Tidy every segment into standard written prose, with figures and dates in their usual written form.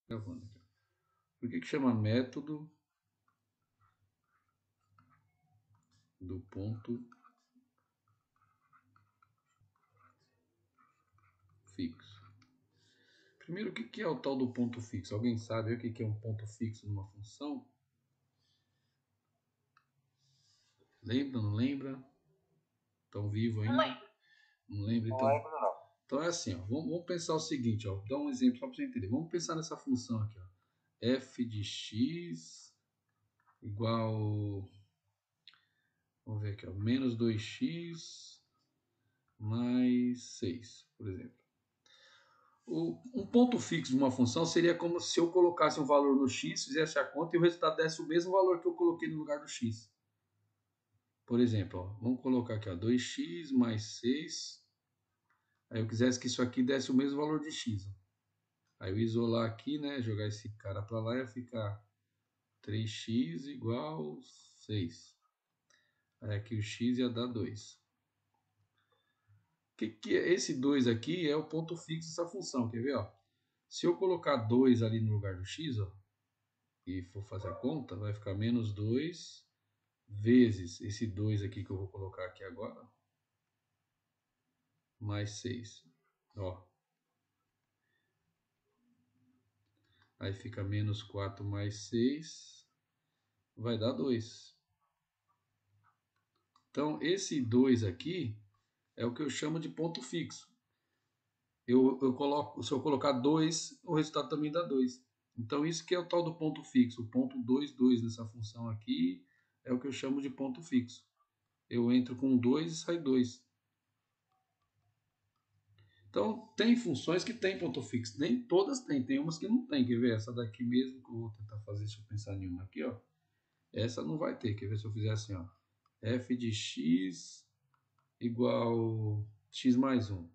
Gravando aqui. Por que chama método do ponto fixo? Primeiro, o que é o tal do ponto fixo? Alguém sabe o que é um ponto fixo numa função? Lembra, não lembra? Estão vivo ainda? Não lembra? Então, então é assim, ó, vamos pensar o seguinte, ó, vou dar um exemplo só para você entender. Vamos pensar nessa função aqui, ó, f de x igual, vamos ver aqui, ó, menos 2x mais 6, por exemplo. Um ponto fixo de uma função seria como se eu colocasse um valor no x, fizesse a conta e o resultado desse o mesmo valor que eu coloquei no lugar do x. Por exemplo, ó, vamos colocar aqui, ó, 2x mais 6. Aí eu quisesse que isso aqui desse o mesmo valor de x. Ó. Aí eu isolar aqui, né, jogar esse cara para lá, ia ficar 3x igual 6. Aí aqui o x ia dar 2. Que é esse 2 aqui é o ponto fixo dessa função, quer ver? Ó? Se eu colocar 2 ali no lugar do x, ó, e for fazer a conta, vai ficar menos 2 vezes esse 2 aqui que eu vou colocar aqui agora, mais 6. Ó. Aí fica menos 4 mais 6, vai dar 2. Então, esse 2 aqui é o que eu chamo de ponto fixo. Se eu colocar 2, o resultado também dá 2. Então, isso que é o tal do ponto fixo. O ponto 2, 2 nessa função aqui é o que eu chamo de ponto fixo. Eu entro com 2 e sai 2. Então, tem funções que tem ponto fixo. Nem todas têm. Tem umas que não tem. Quer ver? Essa daqui mesmo que eu vou tentar fazer. Deixa eu pensar em uma aqui, ó. Essa não vai ter. Quer ver se eu fizer assim, ó. F de x igual x mais 1.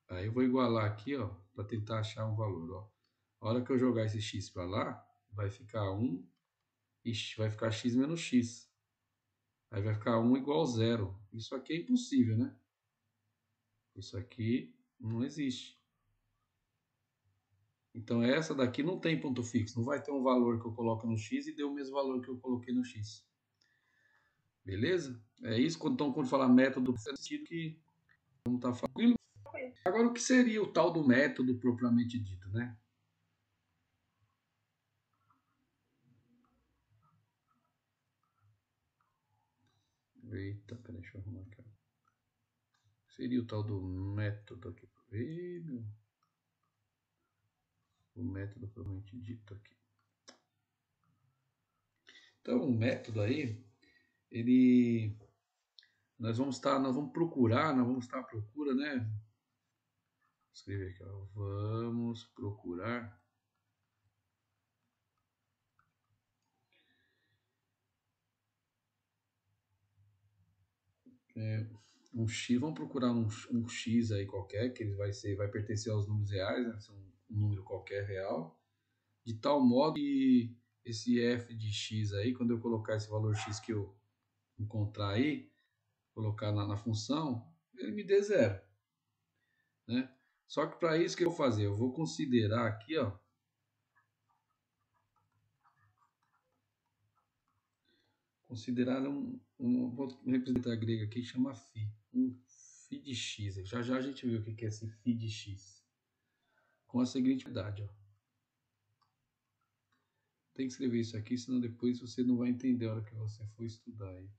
Aí eu vou igualar aqui, ó, para tentar achar um valor, ó. A hora que eu jogar esse x para lá, vai ficar 1 e vai ficar x menos x. Aí vai ficar 1 igual a 0. Isso aqui é impossível, né? Isso aqui não existe. Então essa daqui não tem ponto fixo. Não vai ter um valor que eu coloco no x e dê o mesmo valor que eu coloquei no x. Beleza? É isso. Então quando falar método, é sentido que vamos estar falando. Agora o que seria o tal do método propriamente dito, né? Eita, peraí, deixa eu arrumar aqui. Seria o tal do método aqui. O método propriamente dito aqui. Então, o método aí, ele nós vamos procurar, nós vamos estar à procura, né? Vou escrever aqui, ó, vamos procurar um x, vamos procurar um x aí qualquer, que ele vai pertencer aos números reais, né? Um número qualquer real, de tal modo que esse f de x aí, quando eu colocar esse valor x que eu encontrar aí, colocar na função, ele me dê zero, né? Só que para isso que eu vou fazer, eu vou considerar aqui, ó, considerar vou representar grego aqui, chama φ, φ de x. Já já a gente viu o que é esse φ de x. Com a seguinte verdade, ó. Tem que escrever isso aqui, senão depois você não vai entender a hora que você for estudar aí.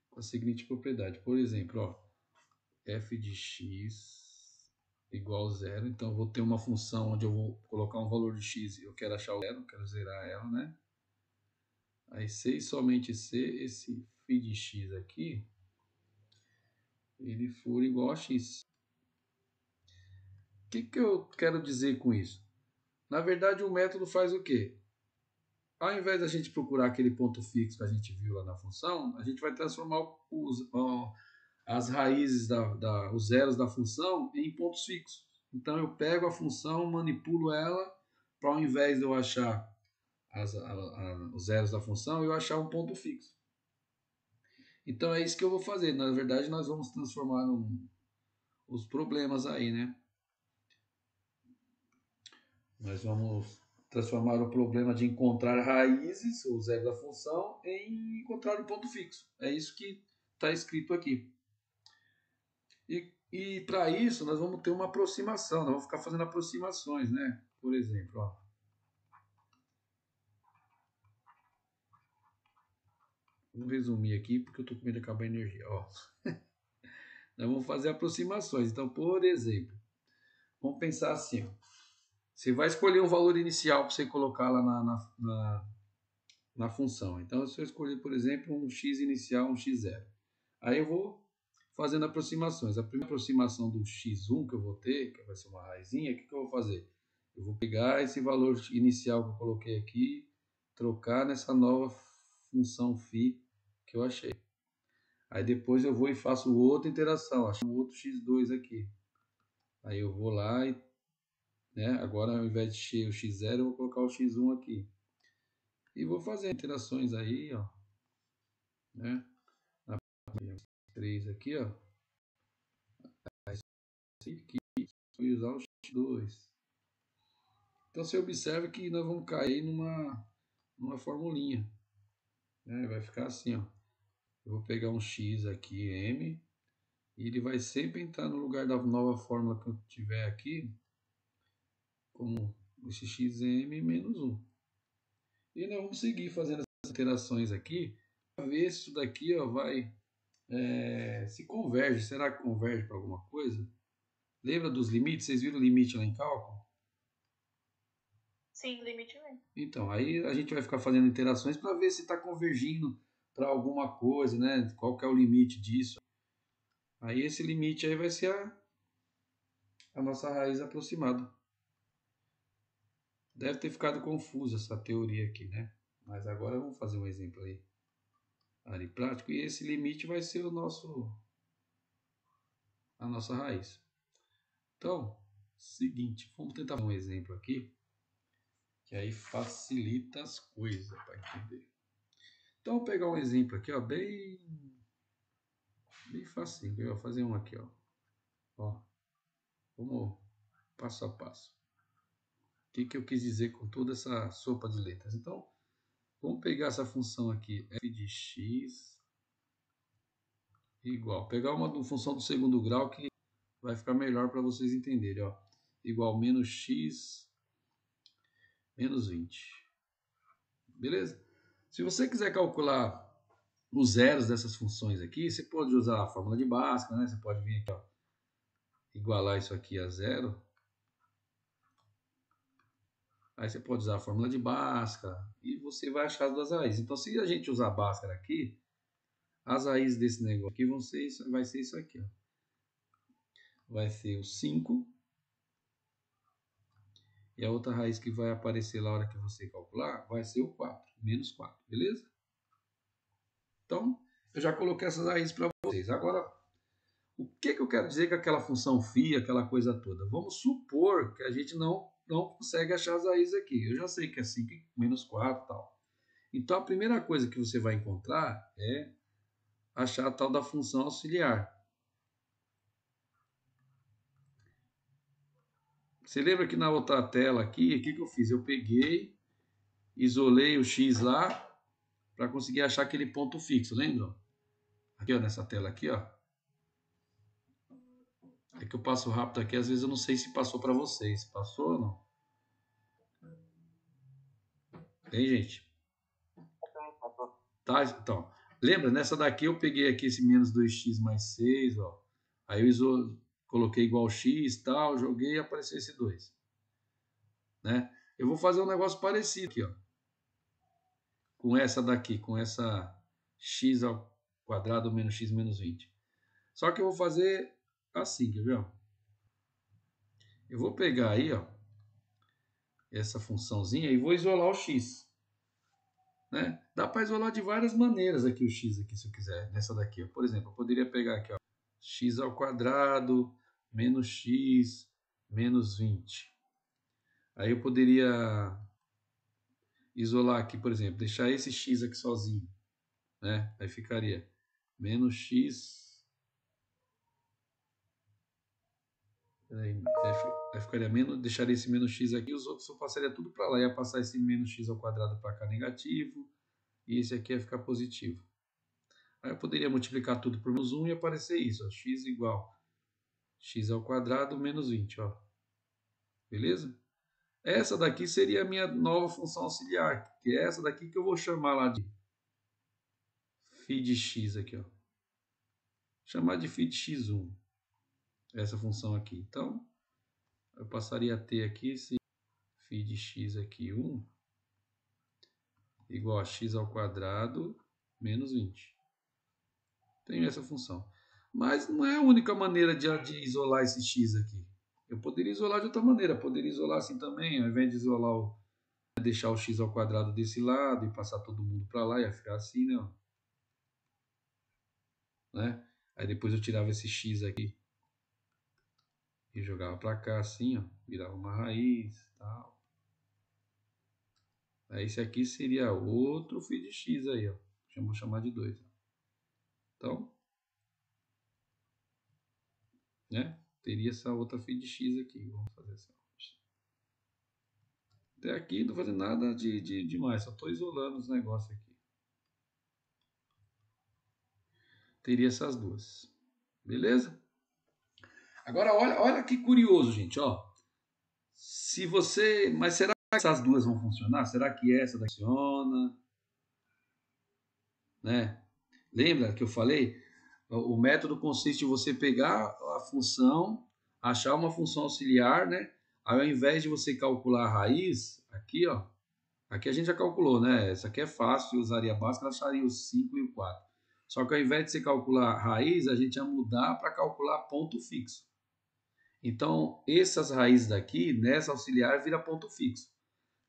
Com a seguinte propriedade, por exemplo, ó, f de x igual a zero, então eu vou ter uma função onde eu vou colocar um valor de x e eu quero achar o zero, quero zerar ela, né? Aí se e somente se esse φ de x aqui, ele for igual a x. O que eu quero dizer com isso? Na verdade, o método faz o quê? Ao invés da gente procurar aquele ponto fixo que a gente viu lá na função, a gente vai transformar as raízes, os zeros da função em pontos fixos. Então eu pego a função, manipulo ela, para ao invés de eu achar os zeros da função, eu achar um ponto fixo. Então é isso que eu vou fazer. Na verdade, nós vamos transformar os problemas aí, né? Nós vamos transformar o problema de encontrar raízes, o zero da função, em encontrar um ponto fixo. É isso que está escrito aqui. E para isso, nós vamos ter uma aproximação, nós vamos ficar fazendo aproximações, né? Por exemplo, ó. Vamos resumir aqui, porque eu estou com medo de acabar a energia. Ó. Nós vamos fazer aproximações. Então, por exemplo, vamos pensar assim. Ó. Você vai escolher um valor inicial para você colocar lá na função. Então, se eu escolher, por exemplo, um x inicial, um x0. Aí eu vou fazendo aproximações. A primeira aproximação do x1 que eu vou ter, que vai ser uma raizinha, o que eu vou fazer? Eu vou pegar esse valor inicial que eu coloquei aqui, trocar nessa nova função φ que eu achei. Aí depois eu vou e faço outra interação, acho um outro x2 aqui. Aí eu vou lá e, né, agora ao invés de o x0, eu vou colocar o x1 aqui. E vou fazer interações aí, ó. Né? Na 3 aqui, ó. Aqui, vou usar o x2. Então você observa que nós vamos cair numa formulinha. Né? Vai ficar assim, ó. Eu vou pegar um x aqui, m, e ele vai sempre entrar no lugar da nova fórmula que eu tiver aqui, como esse xm menos 1. E nós vamos seguir fazendo essas interações aqui, para ver se isso daqui ó, vai se converge. Será que converge para alguma coisa? Lembra dos limites? Vocês viram o limite lá em cálculo? Sim, limite mesmo. Então, aí a gente vai ficar fazendo interações para ver se está convergindo para alguma coisa, né? Qual que é o limite disso? Aí esse limite aí vai ser a nossa raiz aproximada. Deve ter ficado confusa essa teoria aqui, né? Mas agora vamos fazer um exemplo aí prático. E esse limite vai ser a nossa raiz. Então, seguinte, vamos tentar um exemplo aqui, que aí facilita as coisas para entender. Então, vou pegar um exemplo aqui, ó, bem facinho. Eu vou fazer um aqui, ó. Vamos passo a passo. O que eu quis dizer com toda essa sopa de letras? Então, vamos pegar essa função aqui, f de x igual. Pegar uma função do segundo grau que vai ficar melhor para vocês entenderem, ó. Igual menos x menos 20. Beleza? Se você quiser calcular os zeros dessas funções aqui, você pode usar a fórmula de Bhaskara, né? Você pode vir aqui, ó, igualar isso aqui a zero. Aí você pode usar a fórmula de Bhaskara e você vai achar as duas raízes. Então, se a gente usar Bhaskara aqui, as raízes desse negócio aqui vai ser isso aqui, ó. Vai ser o 5. E a outra raiz que vai aparecer na hora que você calcular vai ser o 4, menos 4, beleza? Então, eu já coloquei essas raízes para vocês. Agora, o que eu quero dizer com aquela função φ, aquela coisa toda? Vamos supor que a gente não consegue achar as raízes aqui. Eu já sei que é 5 menos 4 e tal. Então, a primeira coisa que você vai encontrar é achar a tal da função auxiliar. Você lembra que na outra tela aqui, o que eu fiz? Eu peguei, isolei o x lá para conseguir achar aquele ponto fixo, lembra? Aqui, ó, nessa tela aqui, ó. É que eu passo rápido aqui, às vezes eu não sei se passou para vocês. Passou ou não? Tem, gente? Tá, então. Lembra, nessa daqui eu peguei aqui esse menos 2x mais 6, ó. Aí eu coloquei igual x e tal, joguei e apareceu esse 2. Né? Eu vou fazer um negócio parecido aqui, ó. Com essa daqui, com essa x ao quadrado menos x menos 20. Só que eu vou fazer assim, quer ver? Eu vou pegar aí, ó, essa funçãozinha e vou isolar o x. Né? Dá para isolar de várias maneiras aqui o x, aqui, se eu quiser, nessa daqui. Ó. Por exemplo, eu poderia pegar aqui, ó, x ao quadrado menos x menos 20. Aí eu poderia isolar aqui, por exemplo, deixar esse x aqui sozinho. Né? Aí ficaria menos x Aí ficaria menos, deixaria esse menos x aqui, os outros eu passaria tudo para lá. Ia passar esse menos x ao quadrado para cá negativo, e esse aqui ia ficar positivo. Aí eu poderia multiplicar tudo por menos 1 e aparecer isso, ó, x igual x ao quadrado menos 20, ó. Beleza? Essa daqui seria a minha nova função auxiliar, que é essa daqui que eu vou chamar lá de φ de x aqui, ó. Chamar de φ de x1. Essa função aqui. Então, eu passaria a ter aqui esse φ de x aqui, 1, igual a x ao quadrado menos 20. Tenho essa função. Mas não é a única maneira de isolar esse x aqui. Eu poderia isolar de outra maneira. Poderia isolar assim também, ao invés de isolar deixar o x ao quadrado desse lado e passar todo mundo para lá, ia ficar assim, né? Aí depois eu tirava esse x aqui e jogava para cá assim, ó, virava uma raiz, tal. Aí esse aqui seria outro φ de x aí, ó. Vou chamar de 2. Então, né? Teria essa outra φ de x aqui. Vamos fazer assim. Até aqui não estou fazendo nada de demais, só estou isolando os negócios aqui. Teria essas duas. Beleza? Agora olha que curioso, gente, ó. Se você, mas será que essas duas vão funcionar? Será que essa daqui funciona? Né? Lembra que eu falei? O método consiste em você pegar a função, achar uma função auxiliar, né? Aí, ao invés de você calcular a raiz, aqui, ó, aqui a gente já calculou, né? Essa aqui é fácil, usaria a básica, acharia o 5 e o 4. Só que ao invés de você calcular a raiz, a gente ia mudar para calcular ponto fixo. Então, essas raízes daqui, nessa auxiliar, vira ponto fixo.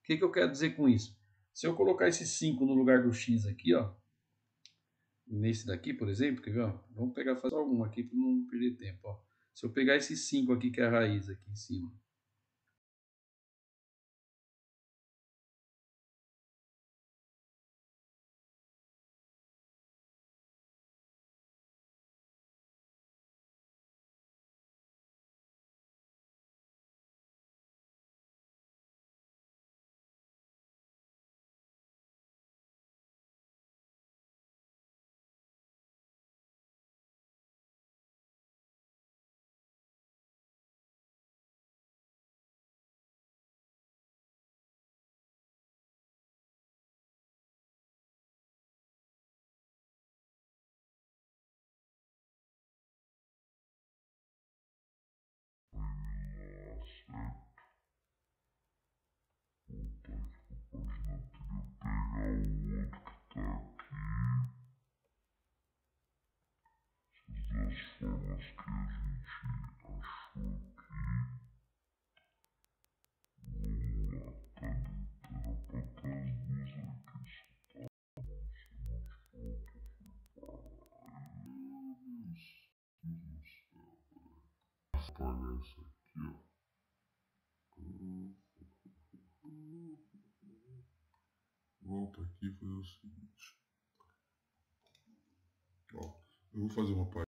O que eu quero dizer com isso? Se eu colocar esse 5 no lugar do x aqui, ó, nesse daqui, por exemplo, quer ver? Ó? Vamos pegar, fazer algum aqui para não perder tempo. Ó. Se eu pegar esse 5 aqui, que é a raiz aqui em cima. Apagar isso aqui, ó. Volta aqui e fazer o seguinte. Ó, eu vou fazer uma página.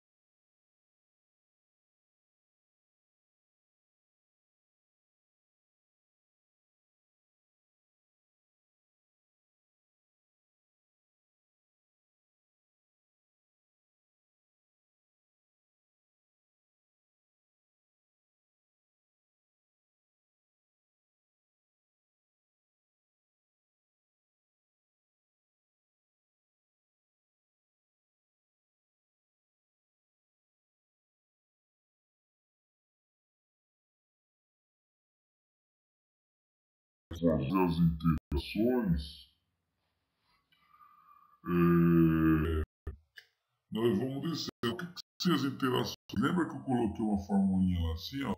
Fazer as interações. Nós vamos descer. O que são as interações? Lembra que eu coloquei uma formulinha lá assim, ó?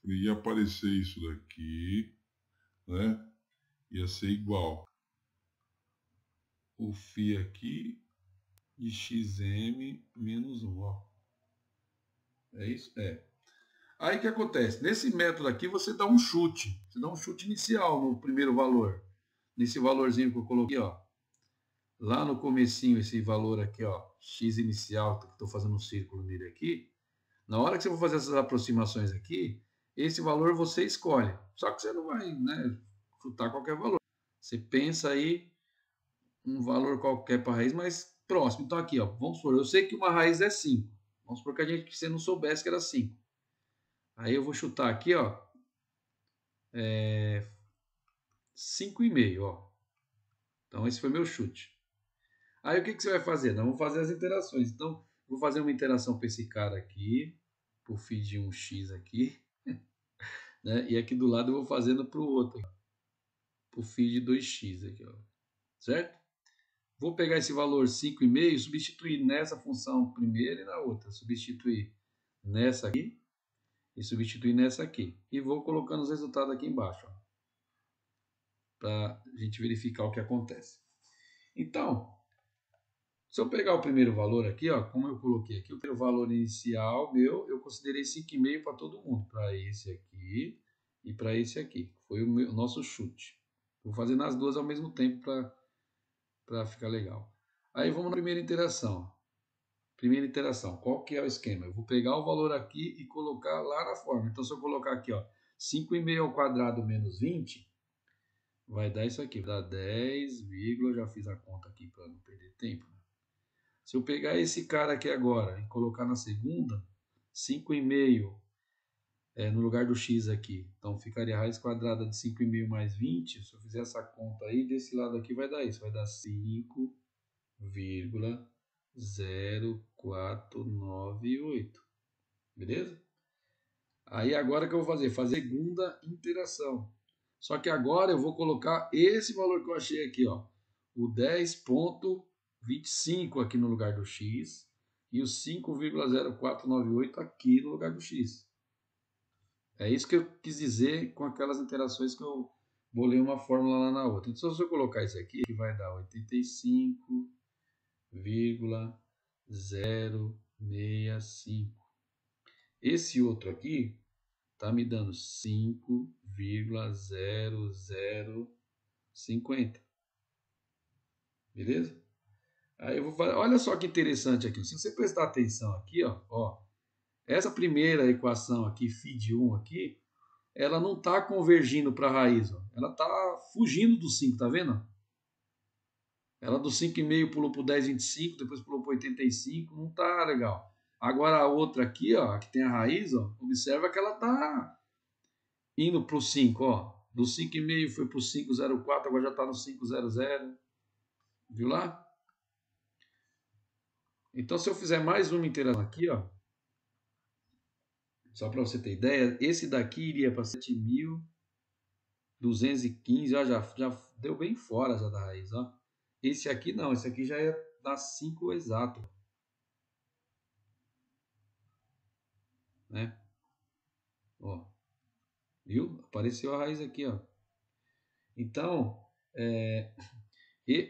Ia aparecer isso daqui, né? Ia ser igual o φ aqui de xm menos 1, ó. É isso? É. Aí o que acontece? Nesse método aqui você dá um chute. Você dá um chute inicial no primeiro valor. Nesse valorzinho que eu coloquei, ó. Lá no comecinho, esse valor aqui, ó, x inicial, que estou fazendo um círculo nele aqui. Na hora que você for fazer essas aproximações aqui, esse valor você escolhe. Só que você não vai, né, chutar qualquer valor. Você pensa aí um valor qualquer para a raiz, mas próximo. Então aqui, ó, vamos supor, eu sei que uma raiz é 5. Vamos supor que você não soubesse que era 5. Aí eu vou chutar aqui, ó, 5,5, ó. Então esse foi meu chute. Aí o que você vai fazer? Nós vamos fazer as interações. Então, vou fazer uma interação para esse cara aqui, para o feed de 1x aqui, né? E aqui do lado eu vou fazendo para o outro, para o feed de 2x aqui, ó. Certo? Vou pegar esse valor 5,5 e substituir nessa função primeira e na outra. Substituir nessa aqui e substituir nessa aqui. E vou colocando os resultados aqui embaixo, para a gente verificar o que acontece. Então, se eu pegar o primeiro valor aqui, ó, como eu coloquei aqui, o primeiro valor inicial meu, eu considerei 5,5 para todo mundo, para esse aqui e para esse aqui. Foi o nosso chute. Vou fazer nas duas ao mesmo tempo para ficar legal. Aí vamos na primeira interação. Primeira interação, qual que é o esquema? Eu vou pegar o valor aqui e colocar lá na forma. Então, se eu colocar aqui, ó, 5,5 ao quadrado menos 20, vai dar isso aqui. Vai dar 10, já fiz a conta aqui para não perder tempo. Se eu pegar esse cara aqui agora e colocar na segunda, 5,5 no lugar do x aqui. Então, ficaria a raiz quadrada de 5,5 mais 20. Se eu fizer essa conta aí, desse lado aqui vai dar isso. Vai dar 5,0498. Beleza? Aí agora que eu vou fazer? Fazer segunda interação. Só que agora eu vou colocar esse valor que eu achei aqui, ó. O 10,25 aqui no lugar do x e o 5,0498 aqui no lugar do x. É isso que eu quis dizer com aquelas interações que eu bolei uma fórmula lá na outra. Então, se eu colocar isso aqui, vai dar 85,065. Esse outro aqui está me dando 5,0050. Beleza? Aí eu vou fazer, olha só que interessante aqui. Se você prestar atenção aqui, ó, essa primeira equação aqui, φ1 aqui, ela não está convergindo para a raiz. Ó. Ela está fugindo do 5, tá vendo? Ela do 5,5 pulou para o 10,25, depois pulou para 85, não tá legal. Agora a outra aqui, ó, que tem a raiz, ó, observa que ela está indo para o 5, ó. Do 5,5 foi para o 5,04, agora já está no 5,00. Viu lá? Então, se eu fizer mais uma interação aqui, ó, só para você ter ideia, esse daqui iria para 7.215, ó, já deu bem fora já da raiz, ó. Esse aqui não, esse aqui já ia dar 5 exato, né? Ó, viu? Apareceu a raiz aqui, ó. Então,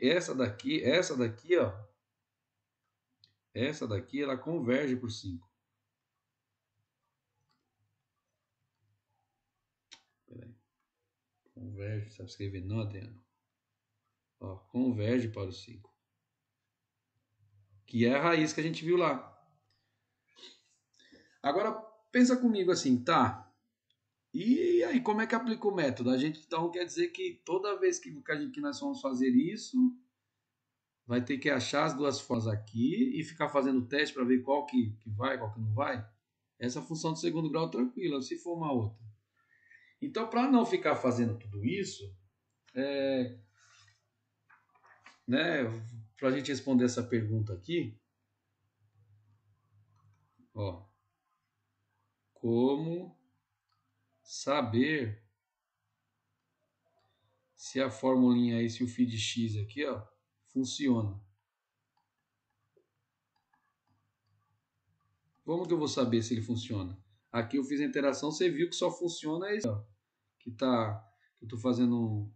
essa daqui, ó, essa daqui, ela converge por 5. Peraí. Converge, sabe escrever não, Adriano? Ó, converge para o 5. Que é a raiz que a gente viu lá. Agora, pensa comigo assim, tá? E aí, como é que aplica o método? A gente, então, quer dizer que toda vez que nós vamos fazer isso, vai ter que achar as duas formas aqui e ficar fazendo teste para ver qual que vai, qual que não vai? Essa função de segundo grau tranquila, se for uma outra. Então, para não ficar fazendo tudo isso, né, para a gente responder essa pergunta aqui, ó, como saber se a formulinha aí, se o φ de x aqui, ó, funciona? Como que eu vou saber se ele funciona? Aqui eu fiz a interação, você viu que só funciona esse, ó, que eu estou fazendo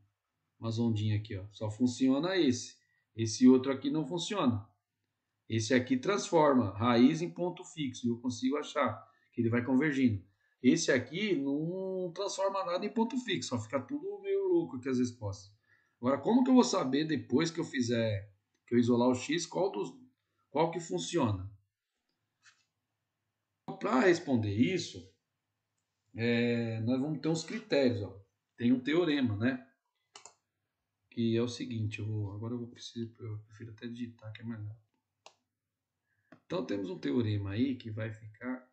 umas ondinhas aqui, ó. Só funciona esse. Esse outro aqui não funciona. Esse aqui transforma raiz em ponto fixo. E eu consigo achar que ele vai convergindo. Esse aqui não transforma nada em ponto fixo. Só fica tudo meio louco aqui as respostas. Agora, como que eu vou saber depois que eu fizer, que eu isolar o x, qual que funciona? Para responder isso, nós vamos ter uns critérios. Ó. Tem um teorema, né? Que é o seguinte, agora eu prefiro até digitar, que é melhor. Então temos um teorema aí que vai ficar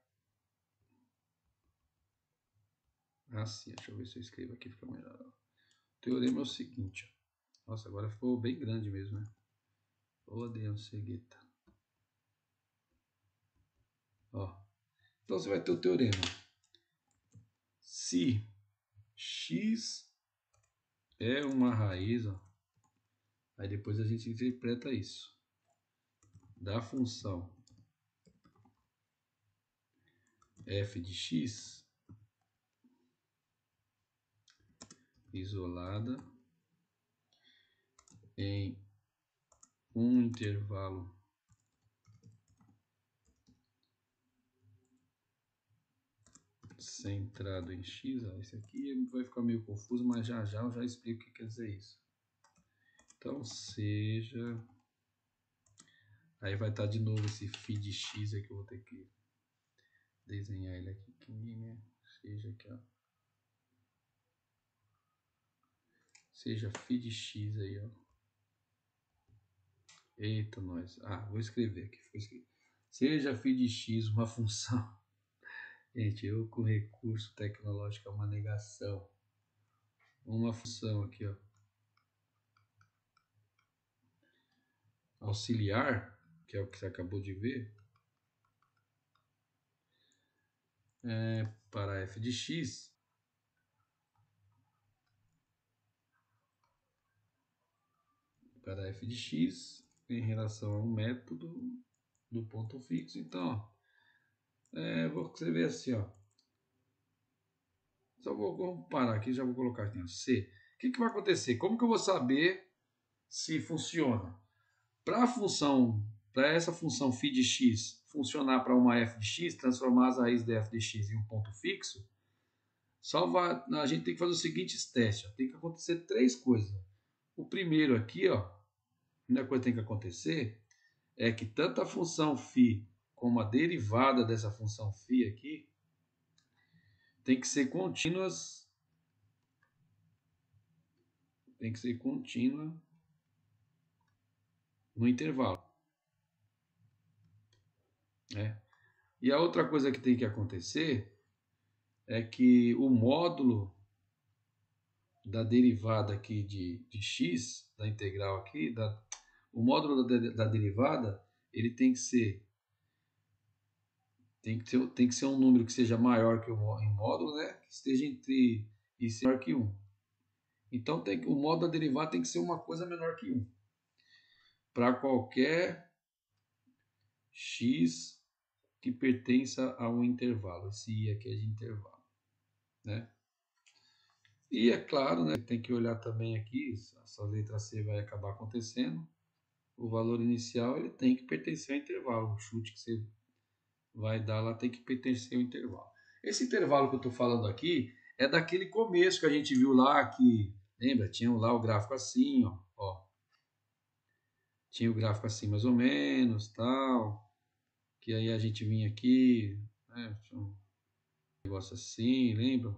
assim, deixa eu ver se eu escrevo aqui, fica melhor. Ó. O teorema é o seguinte, ó. Nossa, agora ficou bem grande mesmo, né? Ô, Deus, cegueta. Ó. Então você vai ter o teorema. Se x é uma raiz, ó, aí depois a gente interpreta isso, da função f de x isolada em um intervalo centrado em x, ó, esse aqui vai ficar meio confuso, mas já eu já explico o que quer dizer isso. Então seja, aí vai estar de novo esse φ de x aqui, eu vou ter que desenhar ele aqui, seja aqui, ó. Seja φ de x aí, ó. Eita, nós. Vou escrever aqui. Seja φ de x uma função. Gente, eu com recurso tecnológico é uma negação. Uma função aqui, ó. Auxiliar, que é o que você acabou de ver. Para f de x. Para f de x em relação a um método do ponto fixo. Então, ó, vou escrever assim, ó. Só vou parar aqui, já vou colocar aqui, ó, C. O que vai acontecer? Como que eu vou saber se funciona? Para essa função φ de x funcionar para uma f de x, transformar as raízes de f de x em um ponto fixo, a gente tem que fazer os seguintes testes. Ó. Tem que acontecer 3 coisas. O primeiro aqui, ó, a primeira coisa que tem que acontecer é que tanto a função φ como a derivada dessa função φ aqui tem que ser contínuas. Tem que ser contínua no intervalo. Né? E a outra coisa que tem que acontecer é que o módulo da derivada aqui de x, da integral aqui, o módulo da derivada, ele tem que ser um número que seja maior que o módulo, né? Que esteja entre isso e maior que 1. Então o módulo da derivada tem que ser uma coisa menor que 1. Para qualquer x que pertença a um intervalo. Esse i aqui é de intervalo, né? E é claro, né, tem que olhar também aqui, essa letra C vai acabar acontecendo. O valor inicial ele tem que pertencer ao intervalo. O chute que você vai dar lá tem que pertencer ao intervalo. Esse intervalo que eu estou falando aqui é daquele começo que a gente viu lá, que, lembra? Tinha lá o gráfico assim, ó. Tinha o gráfico assim mais ou menos, tal. Que aí a gente vinha aqui, né? Tinha um negócio assim, lembra?